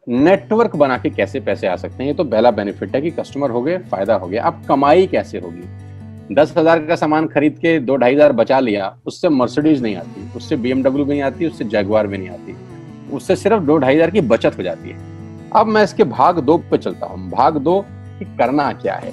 Network बना के कैसे पैसे आ सकते हैं, ये तो पहला बेनिफिट है कि कस्टमर हो गए, फायदा हो गया। अब कमाई कैसे होगी? 10,000 का सामान खरीद के 2-2,500 बचा लिया, उससे मर्सिडीज नहीं आती, उससे BMW भी नहीं आती, उससे जैगवार भी नहीं आती, उससे सिर्फ 2-2,500 की बचत हो जाती है। अब मैं इसके भाग 2 पे चलता हूँ। भाग 2 कि करना क्या है,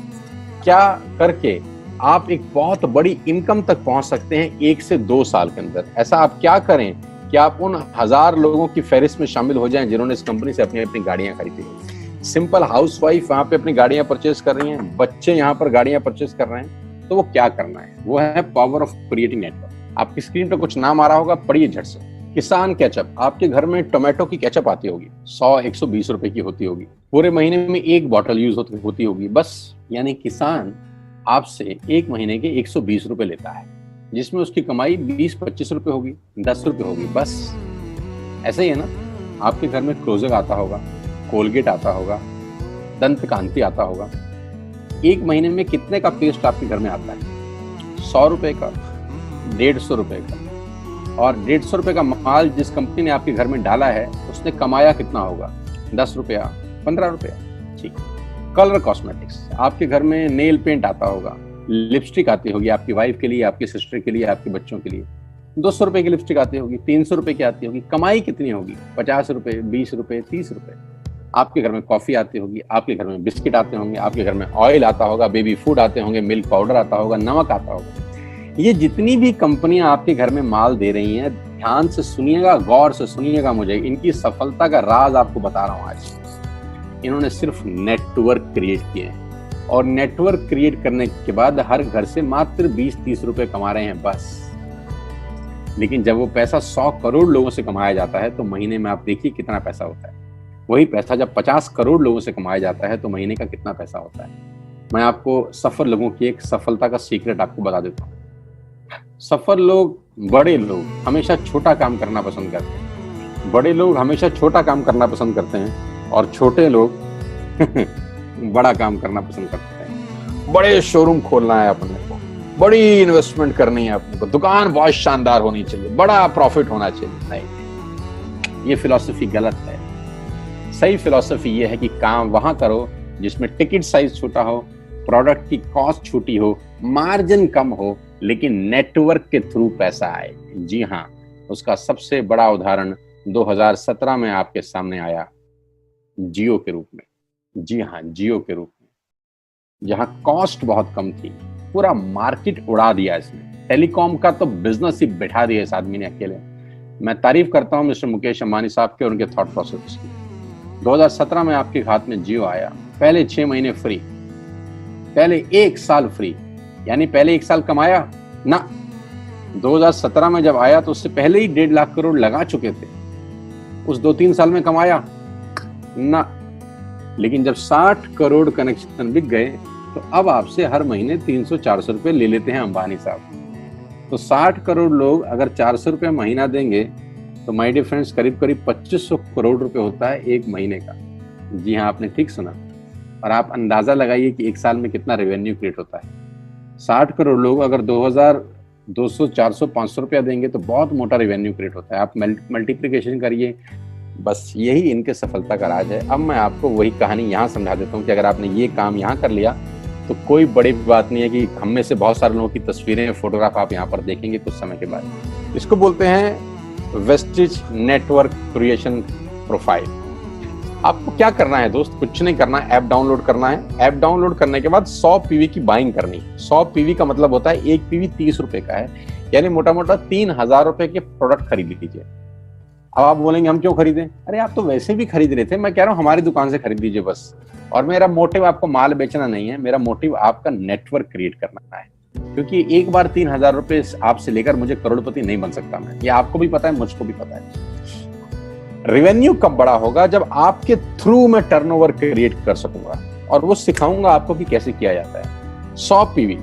क्या करके आप एक बहुत बड़ी इनकम तक पहुंच सकते हैं 1 से 2 साल के अंदर। ऐसा आप क्या करें कि आप उन 1000 लोगों की फहरिस्त में शामिल हो जाएं जिन्होंने इस कंपनी से अपनी अपनी गाड़ियां खरीदी। सिंपल हाउसवाइफ वहां पे अपनी गाड़ियां परचेज कर रही हैं, बच्चे यहाँ पर गाड़ियां परचेज कर रहे हैं, तो वो क्या करना है? वो है पावर ऑफ क्रिएटिंग नेटवर्क। आपकी स्क्रीन पर कुछ नाम आ रहा होगा, पढ़िए झट से। किसान केचप, आपके घर में टोमेटो की केचप आती होगी, 100-120 रुपए की होती होगी, पूरे महीने में 1 बॉटल यूज होती होगी बस। यानी किसान आपसे 1 महीने के 120 रुपए लेता है, जिसमें उसकी कमाई 20-25 रुपए होगी, 10 रुपए होगी बस। ऐसा ही है ना? आपके घर में क्लोजर आता होगा, कोलगेट आता होगा, दंत कांति आता होगा। 1 महीने में कितने का पेस्ट आपके घर में आता है? 100 रुपए का, 150 रुपए का। और 150 रुपए का माल जिस कंपनी ने आपके घर में डाला है, उसने कमाया कितना होगा? 10 रुपया, 15 रुपया। ठीक। कलर कॉस्मेटिक्स, आपके घर में नेल पेंट आता होगा, लिपस्टिक आती होगी आपकी वाइफ के लिए, आपकी सिस्टर के लिए, आपके बच्चों के लिए। 200 रुपए की लिपस्टिक आती होगी, 300 रुपए की आती होगी। कमाई कितनी होगी? 50 रुपए, 20 रुपए, 30 रुपए। आपके घर में कॉफी आती होगी, आपके घर में बिस्किट आते होंगे, आपके घर में ऑयल आता होगा, बेबी फूड आते होंगे, मिल्क पाउडर आता होगा, नमक आता होगा। ये जितनी भी कंपनियां आपके घर में माल दे रही हैं, ध्यान से सुनिएगा, गौर से सुनिएगा मुझे। इनकी सफलता का राज आपको बता रहा हूं आज। इन्होंने सिर्फ नेटवर्क क्रिएट किए हैं, और नेटवर्क क्रिएट करने के बाद हर घर से मात्र 20-30 रुपए कमा रहे हैं बस। लेकिन जब वो पैसा 100 करोड़ लोगों से कमाया जाता है, तो महीने में आप देखिए कितना पैसा होता है। वही पैसा जब 50 करोड़ लोगों से कमाया जाता है, तो महीने का कितना पैसा होता है। मैं आपको सफल लोगों की एक सफलता का सीक्रेट आपको बता देता हूँ। सफल लोग, बड़े लोग हमेशा छोटा काम करना पसंद करते हैं। बड़े लोग हमेशा छोटा काम करना पसंद करते हैं, और छोटे लोग बड़ा काम करना पसंद करते हैं। बड़े शोरूम खोलना है अपने को, बड़ी इन्वेस्टमेंट करनी है अपने को, दुकान बहुत शानदार होनी चाहिए, बड़ा प्रॉफिट होना चाहिए। नहीं, ये फिलॉसफी गलत है। सही फिलॉसफी ये है कि काम वहां करो जिसमें टिकट साइज छोटा हो, प्रोडक्ट की कॉस्ट छोटी हो, मार्जिन कम हो, लेकिन नेटवर्क के थ्रू पैसा आए। जी हाँ, उसका सबसे बड़ा उदाहरण 2017 में आपके सामने आया, जियो के रूप में। जी हाँ, जियो के रूप में, जहां कॉस्ट बहुत कम थी, पूरा मार्केट उड़ा दिया इसने। टेलीकॉम का तो बिजनेस ही बैठा दिया इस आदमी ने अकेले। मैं तारीफ करता हूं मिस्टर मुकेश अंबानी साहब के और उनके थॉट प्रोसेस की। 2017 में आपके हाथ में जियो आया, पहले 6 महीने फ्री, पहले 1 साल फ्री। यानी पहले 1 साल कमाया ना। 2017 में जब आया तो उससे पहले ही 1.5 लाख करोड़ लगा चुके थे। उस 2-3 साल में कमाया ना। लेकिन जब 60 करोड़ कनेक्शन बिक गए, तो अब आपसे हर महीने 300-400 रुपए ले लेते हैं अंबानी साहब। तो 60 करोड़ लोग अगर 400 रुपए महीना देंगे, तो माय डियर फ्रेंड्स, करीब करीब 2500 करोड़ रुपए होता है 1 महीने का। जी हाँ, आपने ठीक सुना। और आप अंदाजा लगाइए कि 1 साल में कितना रेवेन्यू क्रिएट होता है। 60 करोड़ लोग अगर 2200, 400, 500 रुपया देंगे, तो बहुत मोटा रेवेन्यू क्रिएट होता है। आप मल्टीप्लिकेशन करिए। बस यही इनके सफलता का राज है। अब मैं आपको वही कहानी यहाँ समझा देता हूँ कि अगर आपने ये काम यहाँ कर लिया, तो कोई बड़ी बात नहीं है कि हम में से बहुत सारे लोगों की तस्वीरें, फोटोग्राफ आप यहाँ पर देखेंगे कुछ समय के बाद। इसको बोलते हैं वेस्टिज नेटवर्क क्रिएशन प्रोफाइल। आपको क्या करना है दोस्त? कुछ नहीं करना है, ऐप डाउनलोड करना है। ऐप डाउनलोड करने के बाद 100 पीवी की बाइंग करनी है। 100 पीवी का मतलब होता है 1 पीवी 30 रुपए का है, यानी मोटा मोटा 3000 रुपए के प्रोडक्ट खरीद लीजिए। अब आप बोलेंगे हम क्यों खरीदें? अरे आप तो वैसे भी खरीद रहे थे, मैं कह रहा हूँ हमारी दुकान से खरीद लीजिए बस। और मेरा मोटिव आपको माल बेचना नहीं है, मेरा मोटिव आपका नेटवर्क क्रिएट करना है। क्योंकि एक बार 3000 रुपए आपसे लेकर मुझे करोड़पति नहीं बन सकता मैं, ये आपको भी पता है, मुझको भी पता है। रेवेन्यू कब बड़ा होगा? जब आपके थ्रू मैं टर्नओवर क्रिएट कर सकूंगा, और वो सिखाऊंगा आपको कि कैसे किया जाता है। 100 पीवी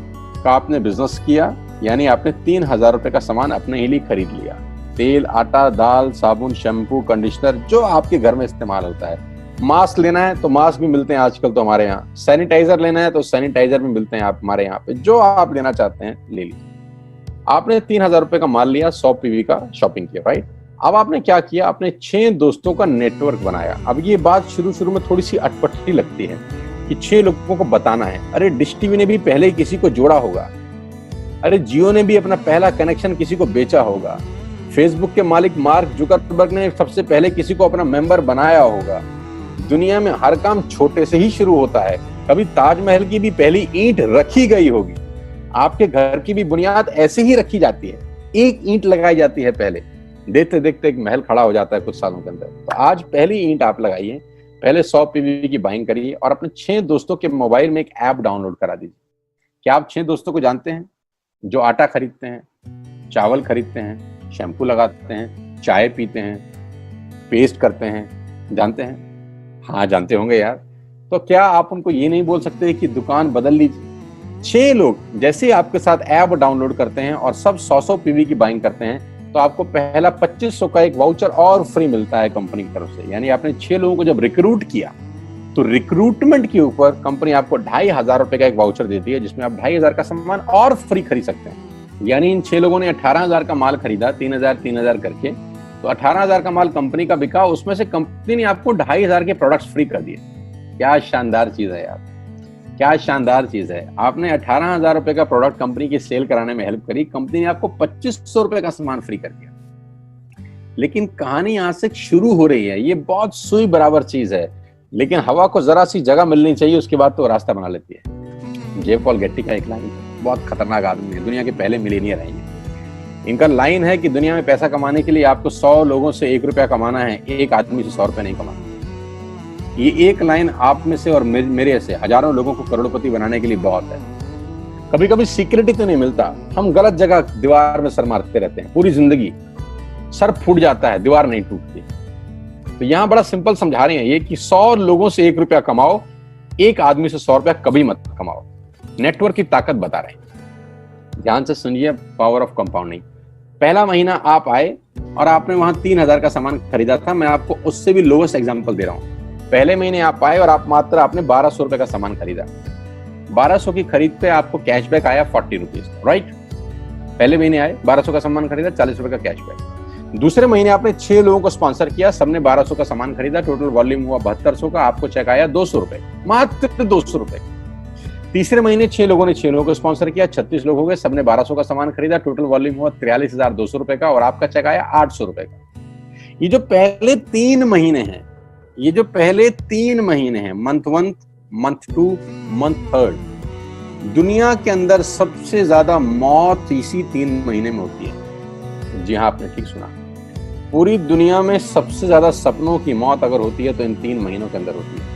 का आपने बिजनेस किया, यानी आपने 3000 रुपए का सामान अपने ही लिए खरीद लिया। तेल, आटा, दाल, साबुन, शैम्पू, कंडीशनर, जो आपके घर में इस्तेमाल होता है। मास्क लेना है तो मास्क भी मिलते हैं आजकल तो हमारे यहाँ। सैनिटाइजर लेना है तो सैनिटाइजर भी मिलते हैं आप हमारे यहाँ पे। जो आप लेना चाहते हैं ले लीजिए। आपने 3000 रुपए का माल लिया, 100 पीवी का शॉपिंग किया, राइट? अब आपने क्या किया, आपने 6 दोस्तों का नेटवर्क बनाया। अब ये बात शुरू में थोड़ी सी अटपटी लगती है कि 6 लोगों को बताना है। अरे डिश टीवी ने भी पहले किसी को जोड़ा होगा, अरे जियो ने भी अपना पहला कनेक्शन किसी को बेचा होगा, फेसबुक के मालिक मार्क जुकरबर्ग ने सबसे पहले किसी को अपना मेंबर बनाया होगा। दुनिया में हर काम छोटे से ही शुरू होता है। कभी ताजमहल की भी पहली ईंट रखी गई होगी, आपके घर की भी बुनियाद ऐसे ही रखी जाती है, एक ईंट लगाई जाती है पहले, देखते देखते एक महल खड़ा हो जाता है कुछ सालों के अंदर। तो आज पहली ईंट आप लगाइए, पहले 100 पीवी की बाइंग करिए और अपने 6 दोस्तों के मोबाइल में एक ऐप डाउनलोड करा दीजिए। क्या आप 6 दोस्तों को जानते हैं जो आटा खरीदते हैं, चावल खरीदते हैं, शैम्पू लगाते हैं, चाय पीते हैं, पेस्ट करते हैं? जानते हैं? हाँ जानते होंगे यार। तो क्या आप उनको ये नहीं बोल सकते कि दुकान बदल लीजिए? 6 लोग जैसे आपके साथ ऐप डाउनलोड करते हैं और सब 100 पीवी की बाइंग करते हैं तो आपको पहला 2500 का एक वाउचर और फ्री मिलता है कंपनी की तरफ से। यानी आपने 6 लोगों को जब रिक्रूट किया तो रिक्रूटमेंट के ऊपर कंपनी आपको 2500 रुपए का एक वाउचर देती है जिसमें आप 2500 का सामान और फ्री खरीद सकते हैं। यानी इन 6 लोगों ने 18,000 का माल खरीदा, 3,000 करके, तो 18,000 का माल कंपनी का बिका, उसमें से कंपनी ने आपको 2500 के प्रोडक्ट्स फ्री कर दिए। क्या शानदार चीज है यार, क्या शानदार चीज है। आपने 18,000 रुपए का प्रोडक्ट कंपनी की सेल कराने में हेल्प करी, कंपनी ने आपको 2500 रुपए का सामान फ्री कर दिया। लेकिन कहानी यहां से शुरू हो रही है। ये बहुत सुई बराबर चीज है, लेकिन हवा को जरा सी जगह मिलनी चाहिए, उसके बाद तो रास्ता बना लेती है। जे पॉल गेट्टी का एक लाइन, बहुत खतरनाक आदमी है, दुनिया के पहले मिलियनियर हैं ये। इनका लाइन है कि दुनिया में पैसा कमाने के लिए आपको 100 लोगों से 1 रुपया कमाना है, एक आदमी से 100 रुपया नहीं कमाना। ये एक लाइन आप में से और मेरे से हजारों लोगों को करोड़पति बनाने के लिए बहुत है। कभी कभी सिक्योरिटी तो नहीं मिलता, हम गलत जगह दीवार में सर मारते रहते हैं, पूरी जिंदगी सर फूट जाता है, दीवार नहीं टूटती। तो यहां बड़ा सिंपल समझा रहे हैं ये कि 100 लोगों से 1 रुपया कमाओ, एक आदमी से 100 रुपया कभी मत कमाओ। नेटवर्क की ताकत बता रहे हैं, ध्यान से सुनिए, पावर ऑफ कंपाउंडिंग। पहला महीना आप आए और आपने वहां 3,000 का सामान खरीदा था, मैं आपको उससे भी लोवेस्ट एग्जांपल दे रहा हूं। पहले महीने आप आए और आप मात्र आपने 1200 रुपए का सामान खरीदा, 1200 की खरीद पे आपको कैशबैक आया 40 रुपीज, राइट? पहले महीने आए, 1200 का सामान खरीदा, 40 रुपए का कैशबैक। दूसरे महीने आपने 6 लोगों को स्पॉन्सर किया, सबने 1200 का सामान खरीदा, टोटल वॉल्यूम हुआ 7200 का, आपको चेक आया 200 रुपए, मात्र 200 रुपए। तीसरे महीने 6 लोगों ने 6 लोगों को स्पॉन्सर किया, 36 लोग हो गए, सबने 1200 का सामान खरीदा, टोटल वॉल्यूम हुआ 43,200 रुपए का, और आपका चेक आया 800 रुपए का। ये जो पहले 3 महीने हैं, ये जो पहले 3 महीने हैं, मंथ 1, मंथ 2, मंथ 3, दुनिया के अंदर सबसे ज्यादा मौत इसी 3 महीने में होती है। जी हाँ, आपने ठीक सुना, पूरी दुनिया में सबसे ज्यादा सपनों की मौत अगर होती है तो इन 3 महीनों के अंदर होती है।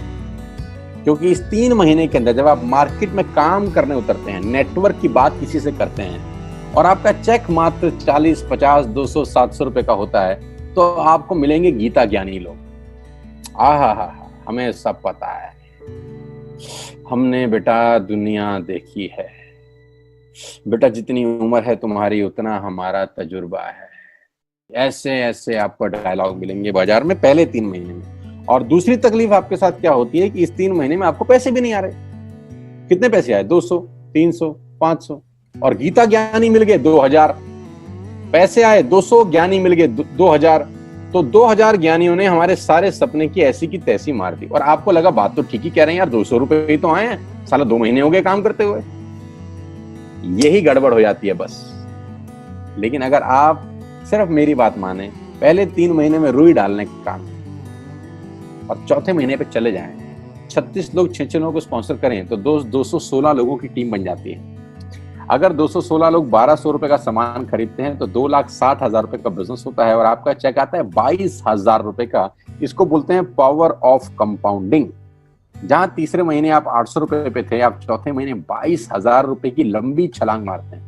क्योंकि इस 3 महीने के अंदर जब आप मार्केट में काम करने उतरते हैं, नेटवर्क की बात किसी से करते हैं और आपका चेक मात्र 40, 50, 200, 700 रुपए का होता है, तो आपको मिलेंगे गीता ज्ञानी लोग। आहा, हमें सब पता है, हमने बेटा दुनिया देखी है, बेटा जितनी उम्र है तुम्हारी उतना हमारा तजुर्बा है। ऐसे ऐसे आपको डायलॉग मिलेंगे बाजार में पहले 3 महीने में। और दूसरी तकलीफ आपके साथ क्या होती है कि इस 3 महीने में आपको पैसे भी नहीं आ रहे। कितने पैसे आए? 200, 300, 500, और गीता ज्ञानी मिल गए 2000। पैसे आए 200, ज्ञानी मिल गए 2000, तो 2000 ज्ञानियों ने हमारे सारे सपने की ऐसी की तैसी मार दी। और आपको लगा बात तो ठीक ही कह रहे हैं यार, 200 रुपए ही तो आए हैं, साला 2 महीने हो गए काम करते हुए। यही गड़बड़ हो जाती है बस। लेकिन अगर आप सिर्फ मेरी बात माने, पहले 3 महीने में रुई डालने का काम और चौथे महीने पे चले जाएं, 36 लोग 6 लोगों को स्पॉन्सर करें तो 216 लोगों की टीम बन जाती है। अगर 216 लोग 1200 रुपए का सामान खरीदते हैं तो 2,60,000 रुपए का बिजनेस होता है और आपका चेक आता है 22,000 रुपए का। इसको बोलते हैं पावर ऑफ कंपाउंडिंग। जहां तीसरे महीने आप 800 रुपए पे थे, आप चौथे महीने 22,000 रुपए की लंबी छलांग मारते हैं।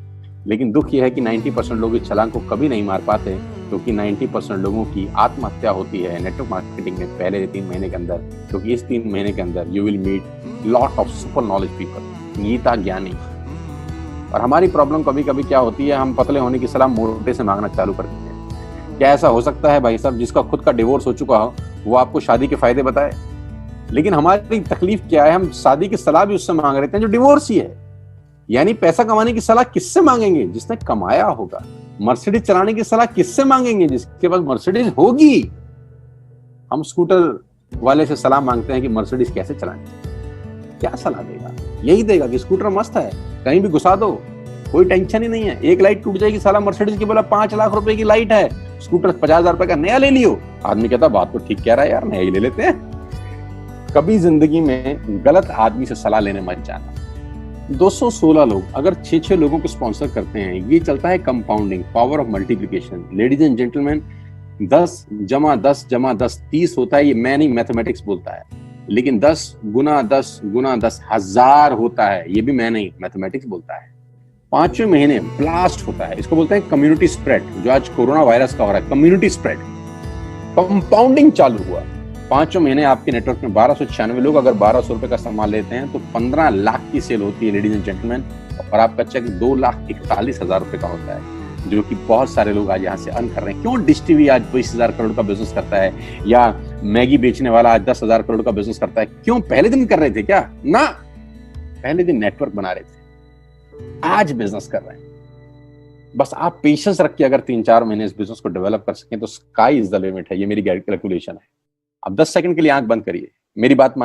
लेकिन दुख यह है कि 90% लोग इस छलांग को कभी नहीं मार पाते, क्योंकि 90% लोगों की आत्महत्या होती है नेटवर्क मार्केटिंग में पहले 3 महीने के अंदर। क्योंकि इस 3 महीने के अंदर you will meet lot of super knowledge people, Gita ज्ञानी। और हमारी प्रॉब्लम कभी कभी क्या होती है, हम पतले होने की सलाह मोटे से मांगना चालू कर देते हैं। क्या ऐसा हो सकता है भाई साहब, जिसका खुद का डिवोर्स हो चुका हो वो आपको शादी के फायदे बताए? लेकिन हमारी तकलीफ क्या है, हम शादी की सलाह भी उससे मांग रहे थे जो डिवोर्स ही है। यानी पैसा कमाने की सलाह किससे मांगेंगे? जिसने कमाया होगा। मर्सिडीज चलाने की सलाह किससे मांगेंगे? जिसके पास मर्सिडीज होगी। हम स्कूटर वाले से सलाह मांगते हैं कि मर्सिडीज कैसे चलानी, क्या सलाह देगा? यही देगा कि स्कूटर मस्त है, कहीं भी घुसा दो, कोई टेंशन ही नहीं है। एक लाइट टूट जाएगी, साला मर्सिडीज की बोला 5 लाख रुपए की लाइट है, स्कूटर 50,000 रुपए का नया ले लियो। आदमी कहता बात तो ठीक कह रहा है यार, नया ही ले लेते हैं। कभी जिंदगी में गलत आदमी से सलाह लेने मत जाना। 216 लोग अगर 6-6 लोगों को स्पॉन्सर करते हैं, ये चलता है compounding, power of multiplication. Ladies and gentleman, 10 जमा 10 जमा 10 30 होता है। ये मैं नहीं, मैथमेटिक्स बोलता है। लेकिन 10 गुना 10 गुना 10 1000 होता है। ये भी मैं नहीं, मैथमेटिक्स बोलता है। 5वें महीने ब्लास्ट होता है, इसको बोलते हैं कम्युनिटी स्प्रेड, जो आज कोरोना वायरस का हो रहा है। कम्युनिटी स्प्रेड, कंपाउंडिंग चालू हुआ। 5वें महीने आपके नेटवर्क में 1296 लोग अगर 1200 रुपए का सामान लेते हैं तो 15 लाख की सेल होती है लेडीज एंड जेंटलमैन। और आपका चेक 2,41,000 रुपए का होता है, जो कि बहुत सारे लोग आज यहाँ से अर्न कर रहे हैं। क्यों डिश टीवी आज 20,000 करोड़ का बिजनेस करता है, या मैगी बेचने वाला आज 10,000 करोड़ का बिजनेस करता है? क्यों? पहले दिन कर रहे थे क्या? ना, पहले दिन नेटवर्क बना रहे थे, आज बिजनेस कर रहे हैं। बस आप पेशेंस रख के अगर 3-4 महीने इस बिजनेस को डेवलप कर सकें तो स्काई इज द लिमिट है। ये मेरी कैलकुलेशन है। अब 10 सेकंड के लिए आंख बंद करिए, मेरी बात